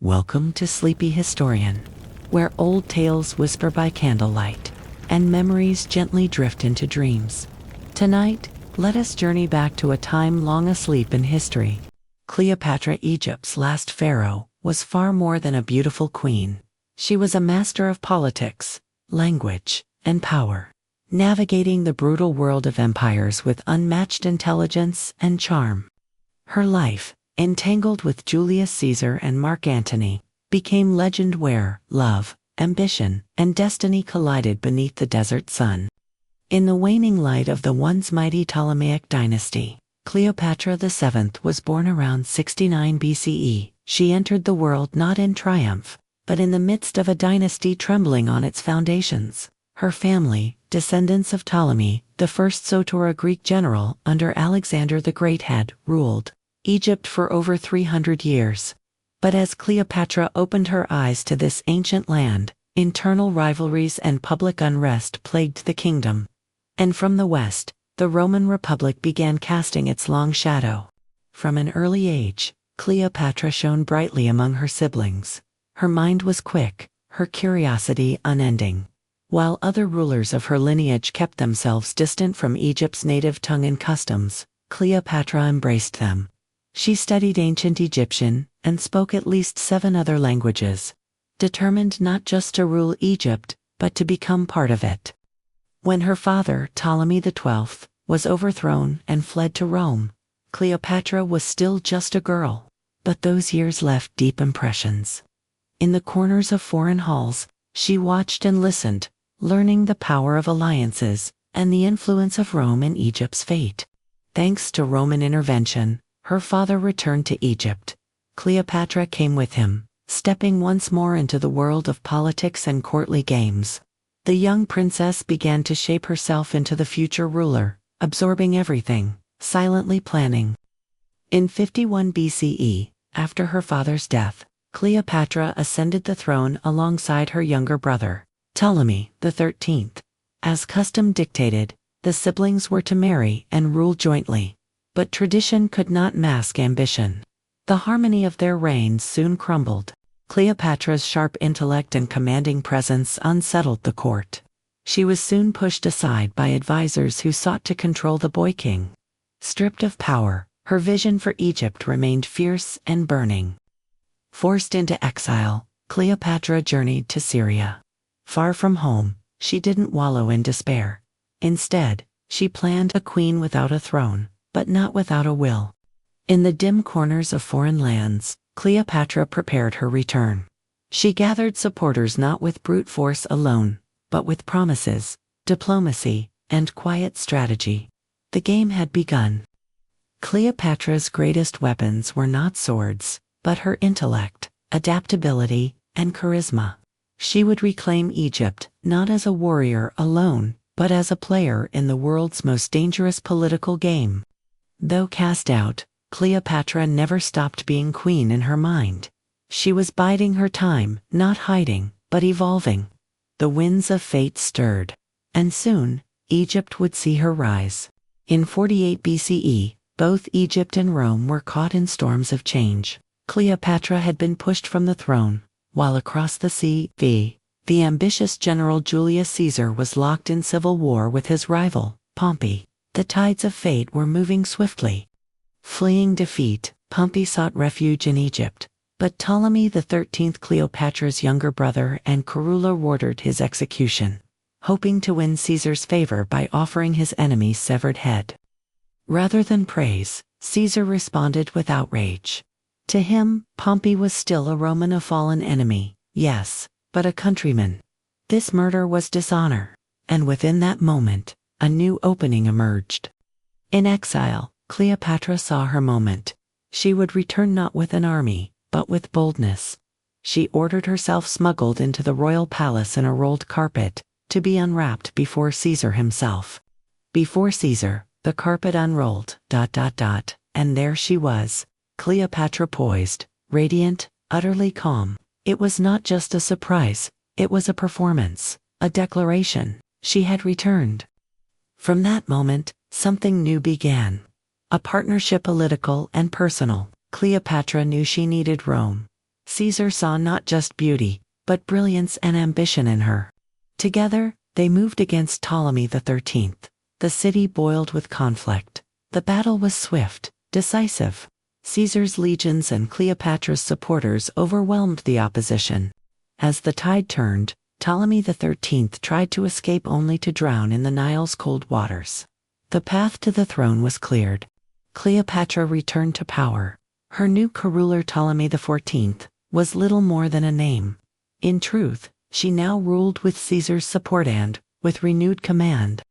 Welcome to Sleepy Historian, where old tales whisper by candlelight, and memories gently drift into dreams. Tonight, let us journey back to a time long asleep in history. Cleopatra, Egypt's last pharaoh, was far more than a beautiful queen. She was a master of politics, language, and power, navigating the brutal world of empires with unmatched intelligence and charm. Her life, entangled with Julius Caesar and Marc Antony, became legend where love, ambition, and destiny collided beneath the desert sun. In the waning light of the once mighty Ptolemaic dynasty, Cleopatra VII was born around 69 BCE. She entered the world not in triumph, but in the midst of a dynasty trembling on its foundations. Her family, descendants of Ptolemy, the first Soter, Greek general under Alexander the Great, had ruled Egypt for over 300 years. But as Cleopatra opened her eyes to this ancient land, internal rivalries and public unrest plagued the kingdom. And from the west, the Roman Republic began casting its long shadow. From an early age, Cleopatra shone brightly among her siblings. Her mind was quick, her curiosity unending. While other rulers of her lineage kept themselves distant from Egypt's native tongue and customs, Cleopatra embraced them. She studied ancient Egyptian and spoke at least 7 other languages, determined not just to rule Egypt, but to become part of it. When her father, Ptolemy XII, was overthrown and fled to Rome, Cleopatra was still just a girl, but those years left deep impressions. In the corners of foreign halls, she watched and listened, learning the power of alliances and the influence of Rome in Egypt's fate. Thanks to Roman intervention, her father returned to Egypt. Cleopatra came with him, stepping once more into the world of politics and courtly games. The young princess began to shape herself into the future ruler, absorbing everything, silently planning. In 51 BCE, after her father's death, Cleopatra ascended the throne alongside her younger brother, Ptolemy XIII. As custom dictated, the siblings were to marry and rule jointly. But tradition could not mask ambition. The harmony of their reigns soon crumbled. Cleopatra's sharp intellect and commanding presence unsettled the court. She was soon pushed aside by advisors who sought to control the boy king. Stripped of power, her vision for Egypt remained fierce and burning. Forced into exile, Cleopatra journeyed to Syria. Far from home, she didn't wallow in despair. Instead, she planned a queen without a throne, but not without a will. In the dim corners of foreign lands, Cleopatra prepared her return. She gathered supporters not with brute force alone, but with promises, diplomacy, and quiet strategy. The game had begun. Cleopatra's greatest weapons were not swords, but her intellect, adaptability, and charisma. She would reclaim Egypt not as a warrior alone, but as a player in the world's most dangerous political game. Though cast out, Cleopatra never stopped being queen in her mind. She was biding her time, not hiding, but evolving. The winds of fate stirred, and soon, Egypt would see her rise. In 48 BCE, both Egypt and Rome were caught in storms of change. Cleopatra had been pushed from the throne, while across the sea, the ambitious general Julius Caesar was locked in civil war with his rival, Pompey. The tides of fate were moving swiftly. Fleeing defeat, Pompey sought refuge in Egypt, but Ptolemy XIII, Cleopatra's younger brother and ruler, ordered his execution, hoping to win Caesar's favor by offering his enemy's severed head. Rather than praise, Caesar responded with outrage. To him, Pompey was still a Roman, a fallen enemy, yes, but a countryman. This murder was dishonor, and within that moment, a new opening emerged. In exile, Cleopatra saw her moment. She would return not with an army, but with boldness. She ordered herself smuggled into the royal palace in a rolled carpet, to be unwrapped before Caesar himself. Before Caesar, the carpet unrolled, and there she was, Cleopatra poised, radiant, utterly calm. It was not just a surprise, it was a performance, a declaration. She had returned. From that moment, something new began. A partnership, political and personal. Cleopatra knew she needed Rome. Caesar saw not just beauty, but brilliance and ambition in her. Together, they moved against Ptolemy XIII. The city boiled with conflict. The battle was swift, decisive. Caesar's legions and Cleopatra's supporters overwhelmed the opposition. As the tide turned, Ptolemy XIII tried to escape only to drown in the Nile's cold waters. The path to the throne was cleared. Cleopatra returned to power. Her new co-ruler Ptolemy XIV was little more than a name. In truth, she now ruled with Caesar's support and, with renewed command.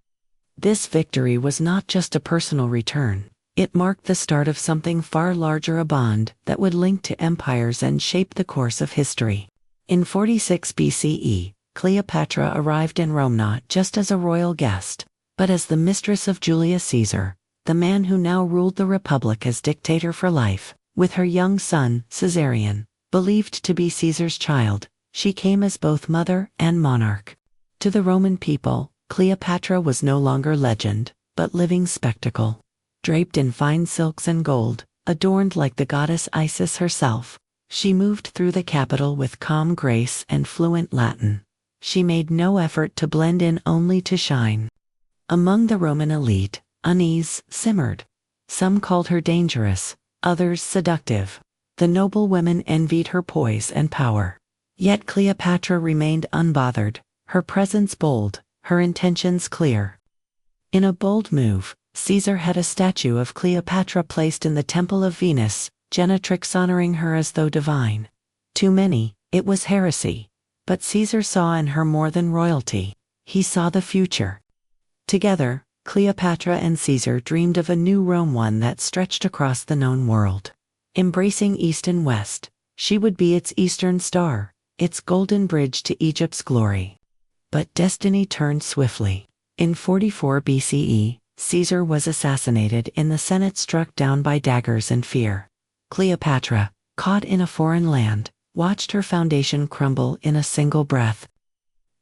This victory was not just a personal return. It marked the start of something far larger, a bond that would link to empires and shape the course of history. In 46 BCE, Cleopatra arrived in Rome not just as a royal guest, but as the mistress of Julius Caesar, the man who now ruled the Republic as dictator for life. With her young son, Caesarion, believed to be Caesar's child, she came as both mother and monarch. To the Roman people, Cleopatra was no longer legend, but living spectacle. Draped in fine silks and gold, adorned like the goddess Isis herself, she moved through the capital with calm grace and fluent Latin. She made no effort to blend in, only to shine. Among the Roman elite, unease simmered. Some called her dangerous, others seductive. The noble women envied her poise and power. Yet Cleopatra remained unbothered, her presence bold, her intentions clear. In a bold move, Caesar had a statue of Cleopatra placed in the Temple of Venus, Genetrix, honoring her as though divine. To many, it was heresy. But Caesar saw in her more than royalty. He saw the future. Together, Cleopatra and Caesar dreamed of a new Rome, one that stretched across the known world. Embracing East and West, she would be its eastern star, its golden bridge to Egypt's glory. But destiny turned swiftly. In 44 BCE, Caesar was assassinated and the Senate struck down by daggers and fear. Cleopatra, caught in a foreign land, watched her foundation crumble in a single breath.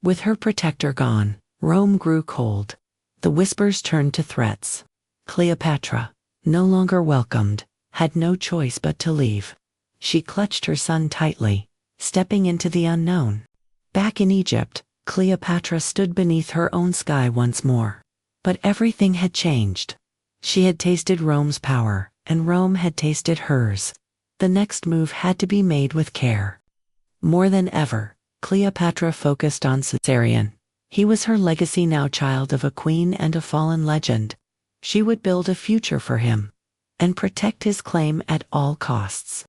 With her protector gone, Rome grew cold. The whispers turned to threats. Cleopatra, no longer welcomed, had no choice but to leave. She clutched her son tightly, stepping into the unknown. Back in Egypt, Cleopatra stood beneath her own sky once more. But everything had changed. She had tasted Rome's power, and Rome had tasted hers. The next move had to be made with care. More than ever, Cleopatra focused on Caesarion. He was her legacy now, child of a queen and a fallen legend. She would build a future for him, and protect his claim at all costs.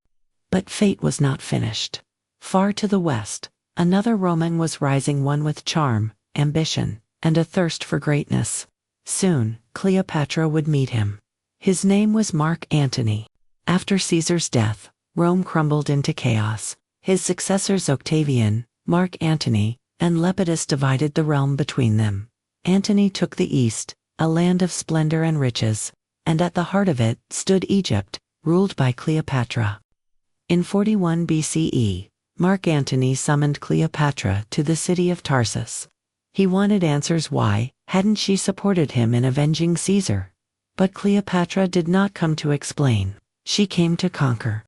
But fate was not finished. Far to the west, another Roman was rising, one with charm, ambition, and a thirst for greatness. Soon, Cleopatra would meet him. His name was Marc Antony. After Caesar's death, Rome crumbled into chaos. His successors Octavian, Marc Antony, and Lepidus divided the realm between them. Antony took the east, a land of splendor and riches, and at the heart of it stood Egypt, ruled by Cleopatra. In 41 BCE, Marc Antony summoned Cleopatra to the city of Tarsus. He wanted answers. Why hadn't she supported him in avenging Caesar? But Cleopatra did not come to explain. She came to conquer.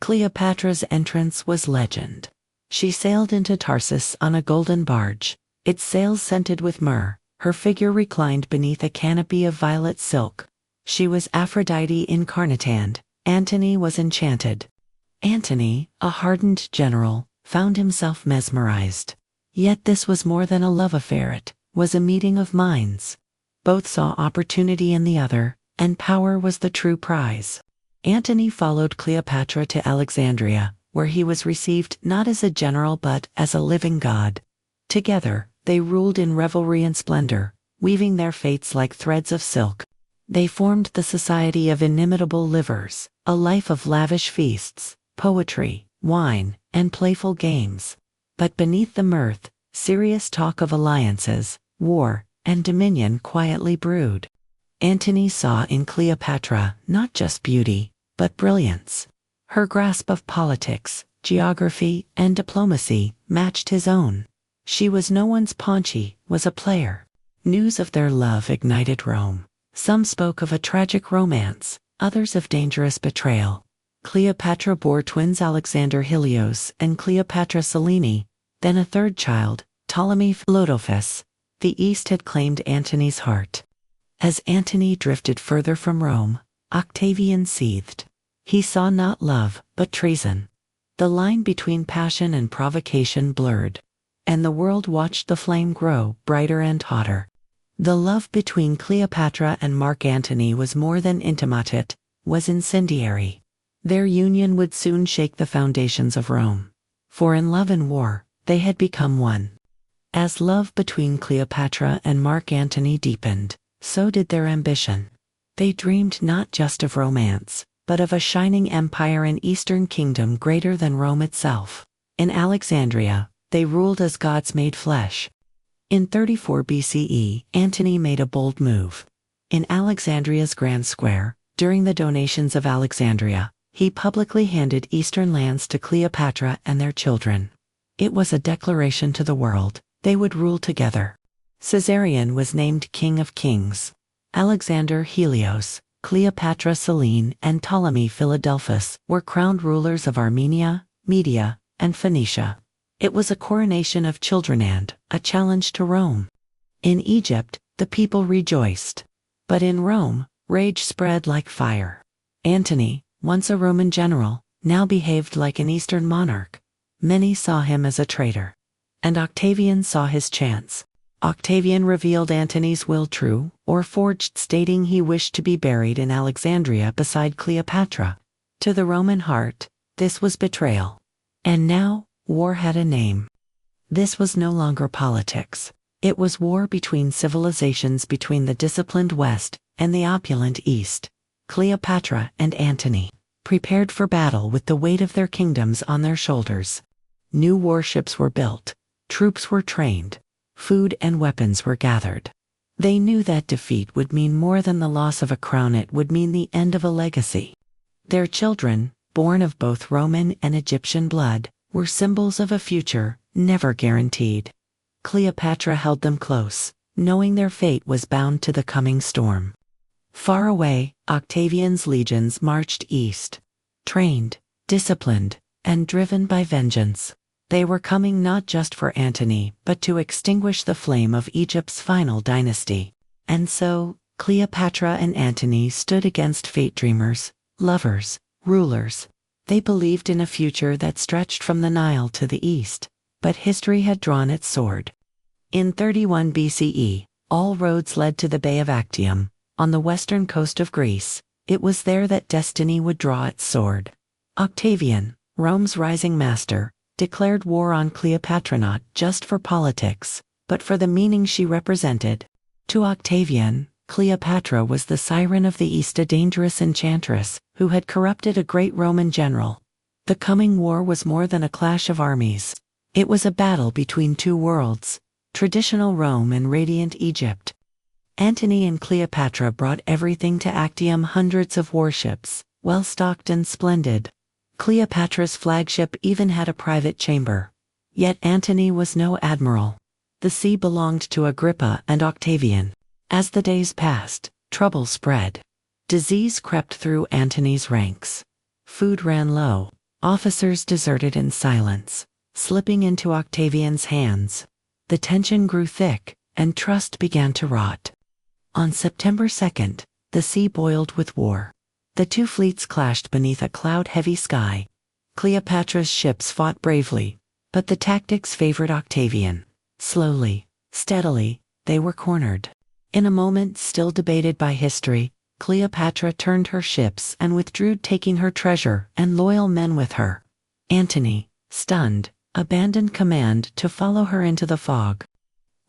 Cleopatra's entrance was legend. She sailed into Tarsus on a golden barge, its sails scented with myrrh, her figure reclined beneath a canopy of violet silk. She was Aphrodite incarnate, and Antony was enchanted. Antony, a hardened general, found himself mesmerized. Yet this was more than a love affair, it was a meeting of minds. Both saw opportunity in the other, and power was the true prize. Antony followed Cleopatra to Alexandria, where he was received not as a general but as a living god. Together, they ruled in revelry and splendor, weaving their fates like threads of silk. They formed the Society of Inimitable Livers, a life of lavish feasts, poetry, wine, and playful games. But beneath the mirth, serious talk of alliances, war, and dominion quietly brewed. Antony saw in Cleopatra not just beauty, but brilliance. Her grasp of politics, geography, and diplomacy matched his own. She was no one's pawn, she was a player. News of their love ignited Rome. Some spoke of a tragic romance, others of dangerous betrayal. Cleopatra bore twins Alexander Helios and Cleopatra Selene, then a third child, Ptolemy Philodophus. The East had claimed Antony's heart. As Antony drifted further from Rome, Octavian seethed. He saw not love, but treason. The line between passion and provocation blurred, and the world watched the flame grow brighter and hotter. The love between Cleopatra and Marc Antony was more than intimate, it was incendiary. Their union would soon shake the foundations of Rome. For in love and war, they had become one. As love between Cleopatra and Marc Antony deepened, so did their ambition. They dreamed not just of romance, but of a shining empire and Eastern kingdom greater than Rome itself. In Alexandria, they ruled as gods made flesh. In 34 BCE, Antony made a bold move. In Alexandria's Grand Square, during the donations of Alexandria, he publicly handed eastern lands to Cleopatra and their children. It was a declaration to the world: they would rule together. Caesarion was named King of Kings. Alexander Helios, Cleopatra Selene, and Ptolemy Philadelphus were crowned rulers of Armenia, Media, and Phoenicia. It was a coronation of children and a challenge to Rome. In Egypt, the people rejoiced. But in Rome, rage spread like fire. Antony, once a Roman general, now behaved like an Eastern monarch. Many saw him as a traitor. And Octavian saw his chance. Octavian revealed Antony's will true or forged, stating he wished to be buried in Alexandria beside Cleopatra. To the Roman heart, this was betrayal. And now, war had a name. This was no longer politics. It was war between civilizations, between the disciplined West and the opulent East. Cleopatra and Antony prepared for battle with the weight of their kingdoms on their shoulders. New warships were built, troops were trained, food and weapons were gathered. They knew that defeat would mean more than the loss of a crown, it would mean the end of a legacy. Their children, born of both Roman and Egyptian blood, were symbols of a future never guaranteed. Cleopatra held them close, knowing their fate was bound to the coming storm. Far away, Octavian's legions marched east. Trained, disciplined, and driven by vengeance. They were coming not just for Antony, but to extinguish the flame of Egypt's final dynasty. And so, Cleopatra and Antony stood against fate, dreamers, lovers, rulers. They believed in a future that stretched from the Nile to the east, but history had drawn its sword. In 31 BCE, all roads led to the Bay of Actium, on the western coast of Greece. It was there that destiny would draw its sword. Octavian, Rome's rising master, declared war on Cleopatra not just for politics, but for the meaning she represented. To Octavian, Cleopatra was the siren of the East, a dangerous enchantress who had corrupted a great Roman general. The coming war was more than a clash of armies. It was a battle between two worlds, traditional Rome and radiant Egypt. Antony and Cleopatra brought everything to Actium: hundreds of warships, well-stocked and splendid. Cleopatra's flagship even had a private chamber. Yet Antony was no admiral. The sea belonged to Agrippa and Octavian. As the days passed, trouble spread. Disease crept through Antony's ranks. Food ran low. Officers deserted in silence, slipping into Octavian's hands. The tension grew thick, and trust began to rot. On September 2nd, the sea boiled with war. The two fleets clashed beneath a cloud-heavy sky. Cleopatra's ships fought bravely, but the tactics favored Octavian. Slowly, steadily, they were cornered. In a moment still debated by history, Cleopatra turned her ships and withdrew, taking her treasure and loyal men with her. Antony, stunned, abandoned command to follow her into the fog.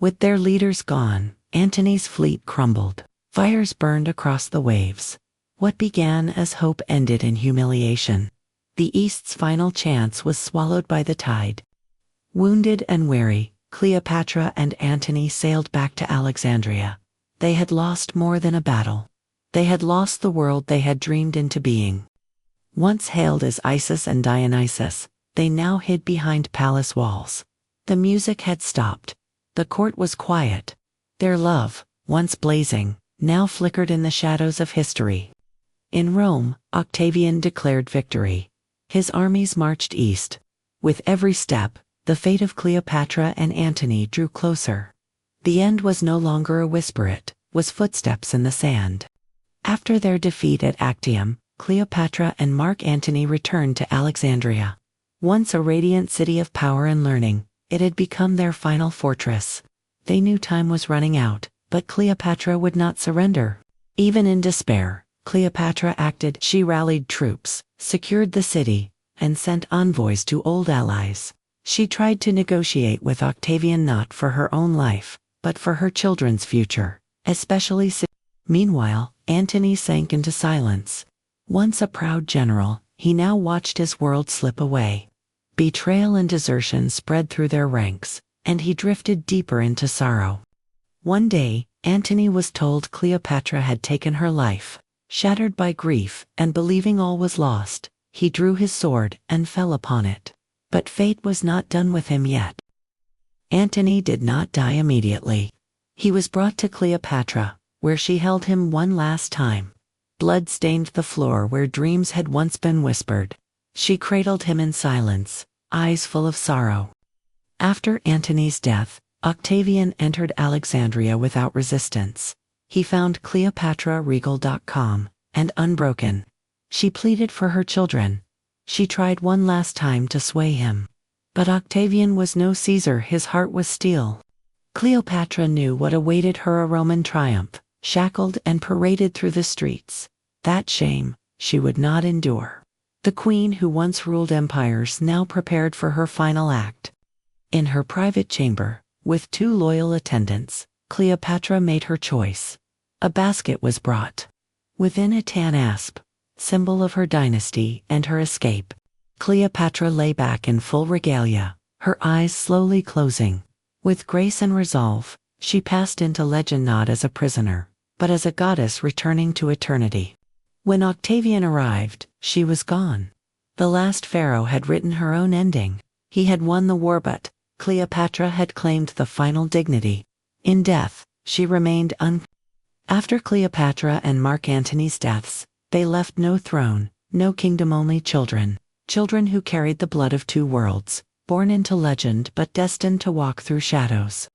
With their leaders gone, Antony's fleet crumbled. Fires burned across the waves. What began as hope ended in humiliation. The East's final chance was swallowed by the tide. Wounded and weary, Cleopatra and Antony sailed back to Alexandria. They had lost more than a battle. They had lost the world they had dreamed into being. Once hailed as Isis and Dionysus, they now hid behind palace walls. The music had stopped. The court was quiet. Their love, once blazing, now flickered in the shadows of history. In Rome, Octavian declared victory. His armies marched east. With every step, the fate of Cleopatra and Antony drew closer. The end was no longer a whisper, it was footsteps in the sand. After their defeat at Actium, Cleopatra and Marc Antony returned to Alexandria. Once a radiant city of power and learning, it had become their final fortress. They knew time was running out, but Cleopatra would not surrender. Even in despair, Cleopatra acted. She rallied troops, secured the city, and sent envoys to old allies. She tried to negotiate with Octavian not for her own life, but for her children's future, especially. Meanwhile, Antony sank into silence. Once a proud general, he now watched his world slip away. Betrayal and desertion spread through their ranks, and he drifted deeper into sorrow. One day, Antony was told Cleopatra had taken her life. Shattered by grief and believing all was lost, he drew his sword and fell upon it. But fate was not done with him yet. Antony did not die immediately. He was brought to Cleopatra, where she held him one last time. Blood stained the floor where dreams had once been whispered. She cradled him in silence, eyes full of sorrow. After Antony's death, Octavian entered Alexandria without resistance. He found Cleopatra regal.com, and unbroken. She pleaded for her children. She tried one last time to sway him. But Octavian was no Caesar, his heart was steel. Cleopatra knew what awaited her: a Roman triumph, shackled and paraded through the streets. That shame she would not endure. The queen who once ruled empires now prepared for her final act. In her private chamber, with 2 loyal attendants, Cleopatra made her choice. A basket was brought. Within a tan asp, symbol of her dynasty and her escape, Cleopatra lay back in full regalia, her eyes slowly closing. With grace and resolve, she passed into legend not as a prisoner, but as a goddess returning to eternity. When Octavian arrived, she was gone. The last pharaoh had written her own ending. He had won the war, but Cleopatra had claimed the final dignity. In death, she remained After Cleopatra and Marc Antony's deaths, they left no throne, no kingdom, only children. Children who carried the blood of 2 worlds, born into legend but destined to walk through shadows.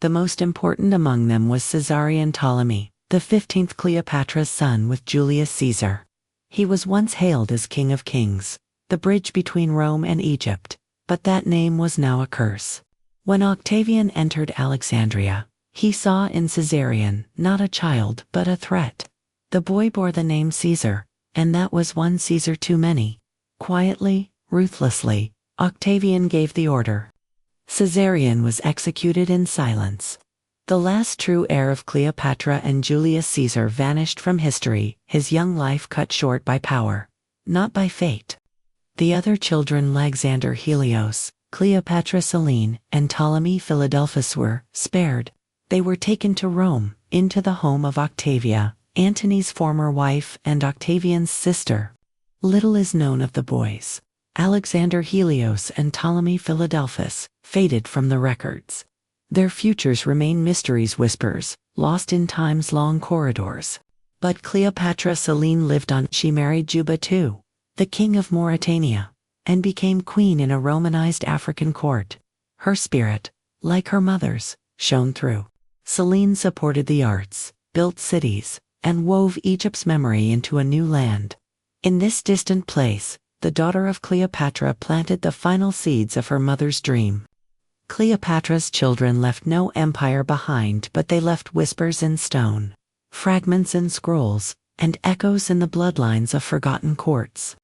The most important among them was Caesarion Ptolemy, the 15th Cleopatra's son with Julius Caesar. He was once hailed as King of Kings, the bridge between Rome and Egypt, but that name was now a curse. When Octavian entered Alexandria, he saw in Caesarion not a child but a threat. The boy bore the name Caesar, and that was one Caesar too many. Quietly, ruthlessly, Octavian gave the order. Caesarion was executed in silence. The last true heir of Cleopatra and Julius Caesar vanished from history, his young life cut short by power, not by fate. The other children, Alexander Helios, Cleopatra Selene, and Ptolemy Philadelphus, were spared. They were taken to Rome, into the home of Octavia, Antony's former wife and Octavian's sister. Little is known of the boys. Alexander Helios and Ptolemy Philadelphus faded from the records. Their futures remain mysteries, whispers, lost in time's long corridors. But Cleopatra Selene lived on. She married Juba II, the king of Mauritania, and became queen in a Romanized African court. Her spirit, like her mother's, shone through. Selene supported the arts, built cities, and wove Egypt's memory into a new land. In this distant place, the daughter of Cleopatra planted the final seeds of her mother's dream. Cleopatra's children left no empire behind, but they left whispers in stone, fragments in scrolls, and echoes in the bloodlines of forgotten courts.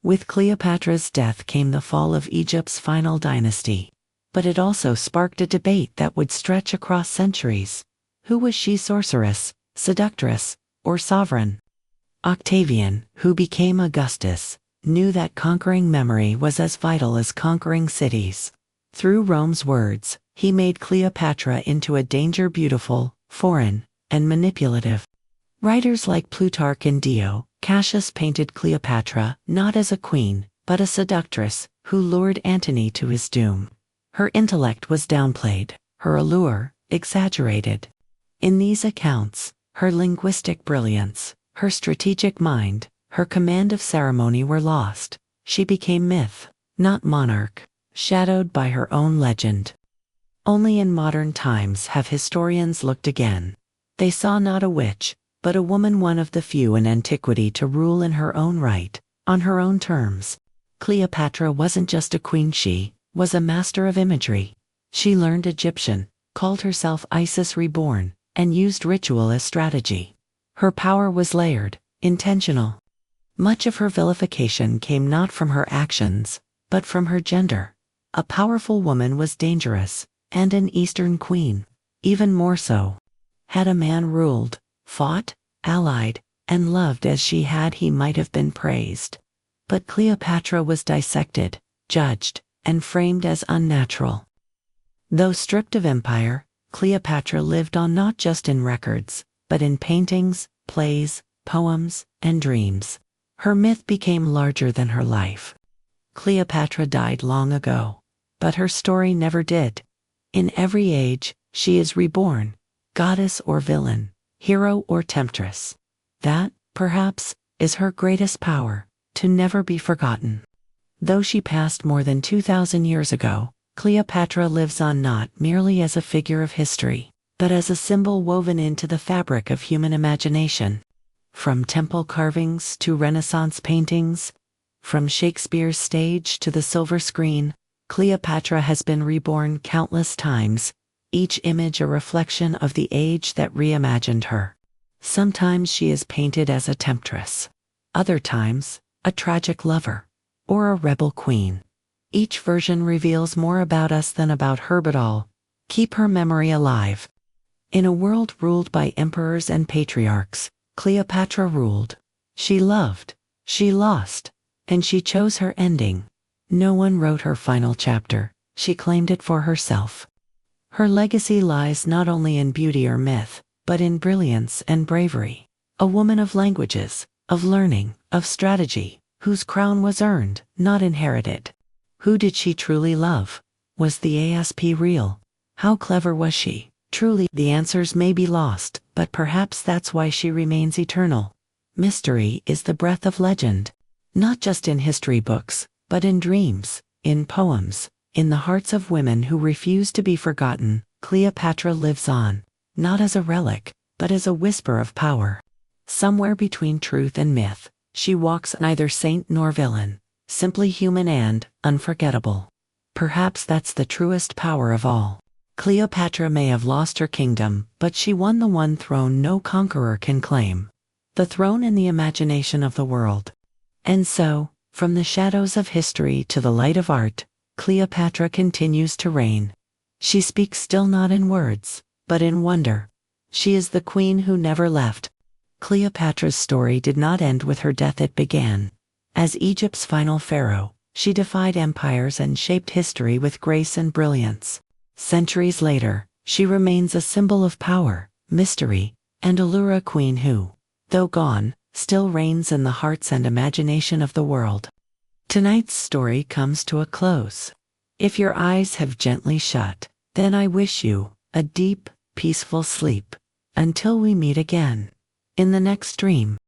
With Cleopatra's death came the fall of Egypt's final dynasty. But it also sparked a debate that would stretch across centuries. Who was she, sorceress, seductress, or sovereign? Octavian, who became Augustus, knew that conquering memory was as vital as conquering cities. Through Rome's words, he made Cleopatra into a danger: beautiful, foreign, and manipulative. Writers like Plutarch and Dio Cassius painted Cleopatra not as a queen, but a seductress who lured Antony to his doom. Her intellect was downplayed, her allure exaggerated. In these accounts, her linguistic brilliance, Her strategic mind, her command of ceremony were lost. She became myth, not monarch, shadowed by her own legend. Only in modern times have historians looked again. They saw not a witch, but a woman, one of the few in antiquity to rule in her own right, on her own terms. Cleopatra wasn't just a queen, she was a master of imagery. She learned Egyptian, called herself Isis reborn, and used ritual as strategy. Her power was layered, intentional. Much of her vilification came not from her actions, but from her gender. A powerful woman was dangerous, and an Eastern queen, even more so. Had a man ruled, fought, allied, and loved as she had, he might have been praised. But Cleopatra was dissected, judged, and framed as unnatural. Though stripped of empire, Cleopatra lived on not just in records, but in paintings, plays, poems, and dreams. Her myth became larger than her life. Cleopatra died long ago, but her story never did. In every age, she is reborn, goddess or villain, hero or temptress. That, perhaps, is her greatest power, to never be forgotten. Though she passed more than 2,000 years ago, Cleopatra lives on not merely as a figure of history, but as a symbol woven into the fabric of human imagination. From temple carvings to Renaissance paintings, from Shakespeare's stage to the silver screen, Cleopatra has been reborn countless times, each image a reflection of the age that reimagined her. Sometimes she is painted as a temptress, other times, a tragic lover, or a rebel queen. Each version reveals more about us than about her, but all keep her memory alive. In a world ruled by emperors and patriarchs, Cleopatra ruled. She loved, she lost, and she chose her ending. No one wrote her final chapter, she claimed it for herself. Her legacy lies not only in beauty or myth, but in brilliance and bravery. A woman of languages, of learning, of strategy, whose crown was earned, not inherited. Who did she truly love? Was the asp real? How clever was she? Truly, the answers may be lost, but perhaps that's why she remains eternal. Mystery is the breath of legend, not just in history books, but in dreams, in poems, in the hearts of women who refuse to be forgotten. Cleopatra lives on, not as a relic, but as a whisper of power. Somewhere between truth and myth, she walks, neither saint nor villain, simply human and unforgettable. Perhaps that's the truest power of all. Cleopatra may have lost her kingdom, but she won the one throne no conqueror can claim. The throne in the imagination of the world. And so, from the shadows of history to the light of art, Cleopatra continues to reign. She speaks still not in words, but in wonder. She is the queen who never left. Cleopatra's story did not end with her death, it began. As Egypt's final pharaoh, she defied empires and shaped history with grace and brilliance. Centuries later, she remains a symbol of power, mystery, and allure, a queen who, though gone, still reigns in the hearts and imagination of the world. Tonight's story comes to a close. If your eyes have gently shut, then I wish you a deep, peaceful sleep. Until we meet again in the next dream.